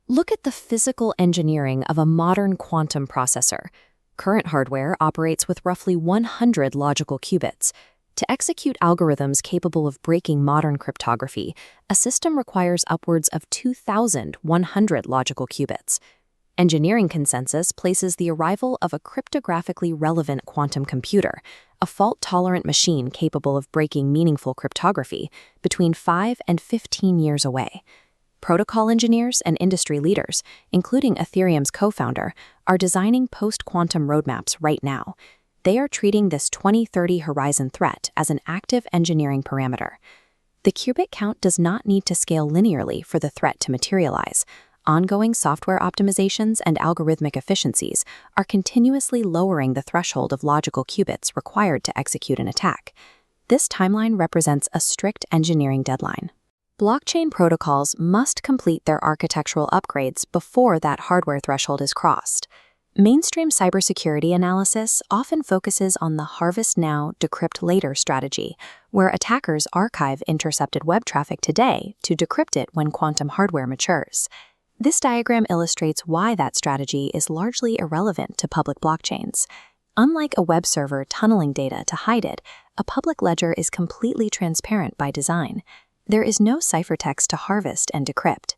Look at the physical engineering of a modern quantum processor. Current hardware operates with roughly 100 logical qubits. To execute algorithms capable of breaking modern cryptography, a system requires upwards of 2,100 logical qubits. Engineering consensus places the arrival of a cryptographically relevant quantum computer, a fault-tolerant machine capable of breaking meaningful cryptography, between 5 and 15 years away. Protocol engineers and industry leaders, including Ethereum's co-founder, are designing post-quantum roadmaps right now. They are treating this 2030 horizon threat as an active engineering parameter. The qubit count does not need to scale linearly for the threat to materialize. Ongoing software optimizations and algorithmic efficiencies are continuously lowering the threshold of logical qubits required to execute an attack. This timeline represents a strict engineering deadline. Blockchain protocols must complete their architectural upgrades before that hardware threshold is crossed. Mainstream cybersecurity analysis often focuses on the harvest now, decrypt later strategy, where attackers archive intercepted web traffic today to decrypt it when quantum hardware matures. This diagram illustrates why that strategy is largely irrelevant to public blockchains. Unlike a web server tunneling data to hide it, a public ledger is completely transparent by design. There is no ciphertext to harvest and decrypt.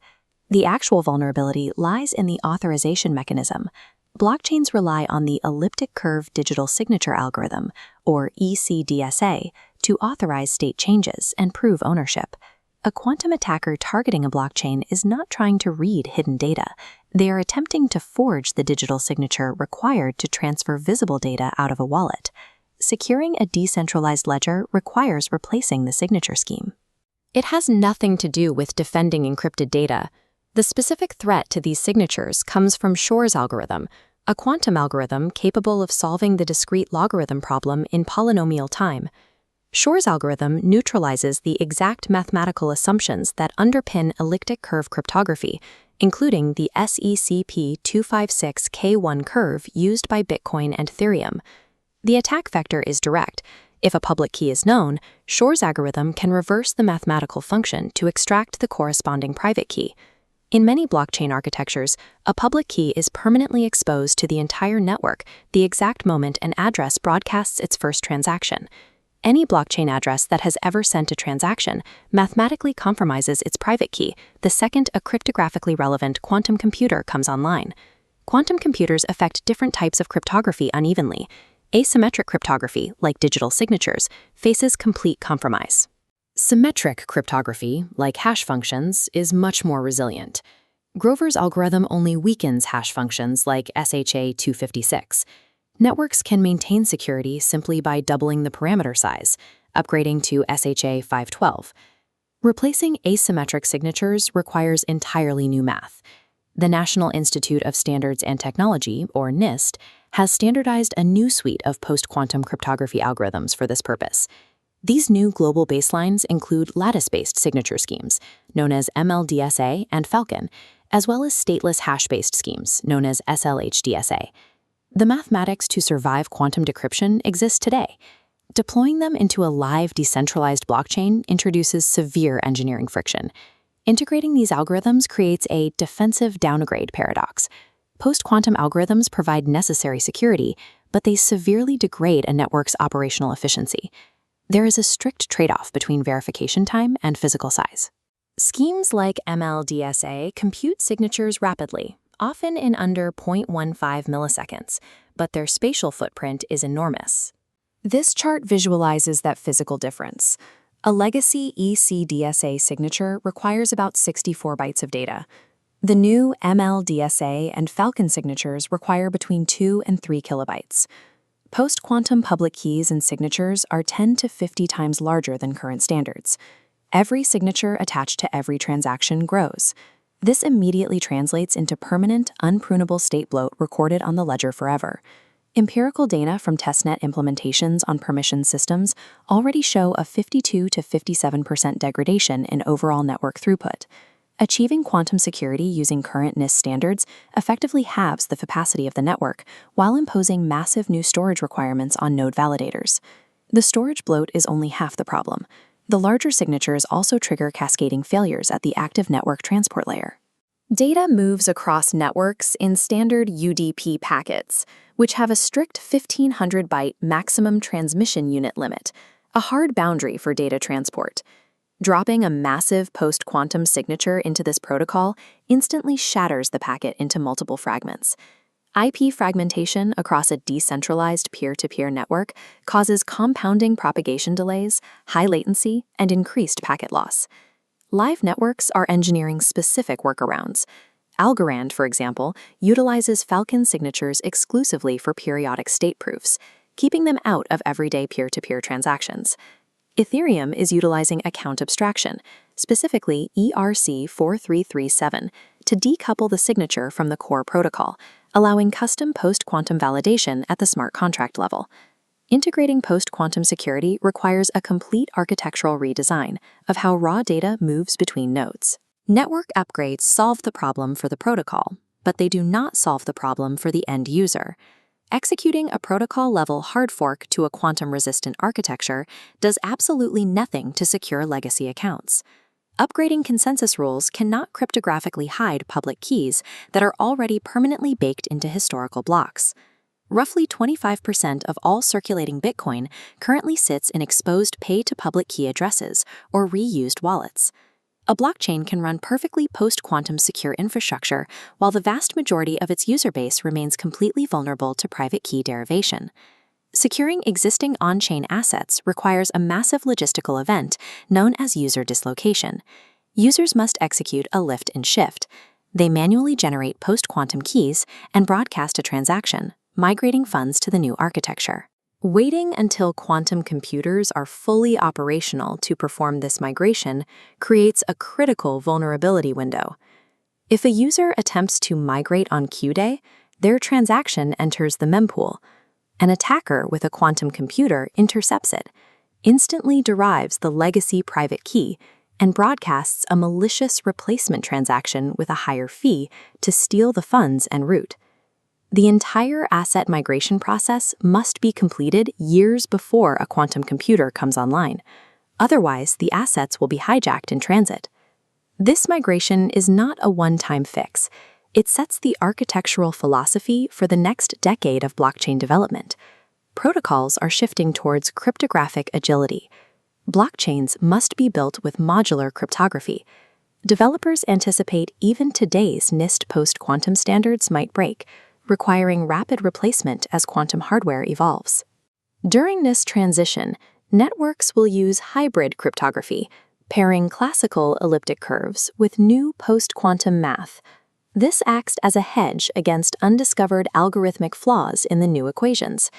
The actual vulnerability lies in the authorization mechanism. Blockchains rely on the elliptic curve digital signature algorithm, or ECDSA, to authorize state changes and prove ownership. A quantum attacker targeting a blockchain is not trying to read hidden data. They are attempting to forge the digital signature required to transfer visible data out of a wallet. Securing a decentralized ledger requires replacing the signature scheme. It has nothing to do with defending encrypted data. The specific threat to these signatures comes from Shor's algorithm, a quantum algorithm capable of solving the discrete logarithm problem in polynomial time. Shor's algorithm neutralizes the exact mathematical assumptions that underpin elliptic curve cryptography, including the SECP256K1 curve used by Bitcoin and Ethereum. The attack vector is direct. If a public key is known, Shor's algorithm can reverse the mathematical function to extract the corresponding private key. In many blockchain architectures, a public key is permanently exposed to the entire network the exact moment an address broadcasts its first transaction. Any blockchain address that has ever sent a transaction mathematically compromises its private key the second a cryptographically relevant quantum computer comes online. Quantum computers affect different types of cryptography unevenly. Asymmetric cryptography, like digital signatures, faces complete compromise. Symmetric cryptography, like hash functions, is much more resilient. Grover's algorithm only weakens hash functions like SHA-256. Networks can maintain security simply by doubling the parameter size, upgrading to SHA-512. Replacing asymmetric signatures requires entirely new math. The National Institute of Standards and Technology, or NIST, has standardized a new suite of post-quantum cryptography algorithms for this purpose. These new global baselines include lattice-based signature schemes, known as MLDSA and Falcon, as well as stateless hash-based schemes, known as SLHDSA. The mathematics to survive quantum decryption exist today. Deploying them into a live decentralized blockchain introduces severe engineering friction. Integrating these algorithms creates a defensive downgrade paradox. Post-quantum algorithms provide necessary security, but they severely degrade a network's operational efficiency. There is a strict trade-off between verification time and physical size. Schemes like MLDSA compute signatures rapidly, often in under 0.15 milliseconds, but their spatial footprint is enormous. This chart visualizes that physical difference. A legacy ECDSA signature requires about 64 bytes of data. The new MLDSA and Falcon signatures require between 2 and 3 kilobytes. Post-quantum public keys and signatures are 10 to 50 times larger than current standards. Every signature attached to every transaction grows. This immediately translates into permanent, unprunable state bloat recorded on the ledger forever. Empirical data from testnet implementations on permissioned systems already show a 52 to 57% degradation in overall network throughput. Achieving quantum security using current NIST standards effectively halves the capacity of the network while imposing massive new storage requirements on node validators. The storage bloat is only half the problem. The larger signatures also trigger cascading failures at the active network transport layer. Data moves across networks in standard UDP packets, which have a strict 1500-byte maximum transmission unit limit, a hard boundary for data transport. Dropping a massive post-quantum signature into this protocol instantly shatters the packet into multiple fragments. IP fragmentation across a decentralized peer-to-peer network causes compounding propagation delays, high latency, and increased packet loss. Live networks are engineering specific workarounds. Algorand, for example, utilizes Falcon signatures exclusively for periodic state proofs, keeping them out of everyday peer-to-peer transactions. Ethereum is utilizing account abstraction, specifically ERC-4337, to decouple the signature from the core protocol, allowing custom post-quantum validation at the smart contract level. Integrating post-quantum security requires a complete architectural redesign of how raw data moves between nodes. Network upgrades solve the problem for the protocol, but they do not solve the problem for the end user. Executing a protocol-level hard fork to a quantum-resistant architecture does absolutely nothing to secure legacy accounts. Upgrading consensus rules cannot cryptographically hide public keys that are already permanently baked into historical blocks. Roughly 25% of all circulating Bitcoin currently sits in exposed pay-to-public key addresses or reused wallets. A blockchain can run perfectly post-quantum secure infrastructure while the vast majority of its user base remains completely vulnerable to private key derivation. Securing existing on-chain assets requires a massive logistical event known as user dislocation. Users must execute a lift and shift. They manually generate post-quantum keys and broadcast a transaction, migrating funds to the new architecture. Waiting until quantum computers are fully operational to perform this migration creates a critical vulnerability window. If a user attempts to migrate on Q-Day, their transaction enters the mempool. An attacker with a quantum computer intercepts it, instantly derives the legacy private key, and broadcasts a malicious replacement transaction with a higher fee to steal the funds en route. The entire asset migration process must be completed years before a quantum computer comes online. Otherwise, the assets will be hijacked in transit. This migration is not a one-time fix. It sets the architectural philosophy for the next decade of blockchain development. Protocols are shifting towards cryptographic agility. Blockchains must be built with modular cryptography. Developers anticipate even today's NIST post-quantum standards might break, requiring rapid replacement as quantum hardware evolves. During this transition, networks will use hybrid cryptography, pairing classical elliptic curves with new post-quantum math. This acts as a hedge against undiscovered algorithmic flaws in the new equations.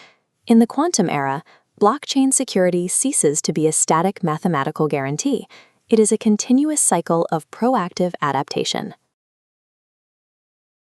In the quantum era, blockchain security ceases to be a static mathematical guarantee. It is a continuous cycle of proactive adaptation.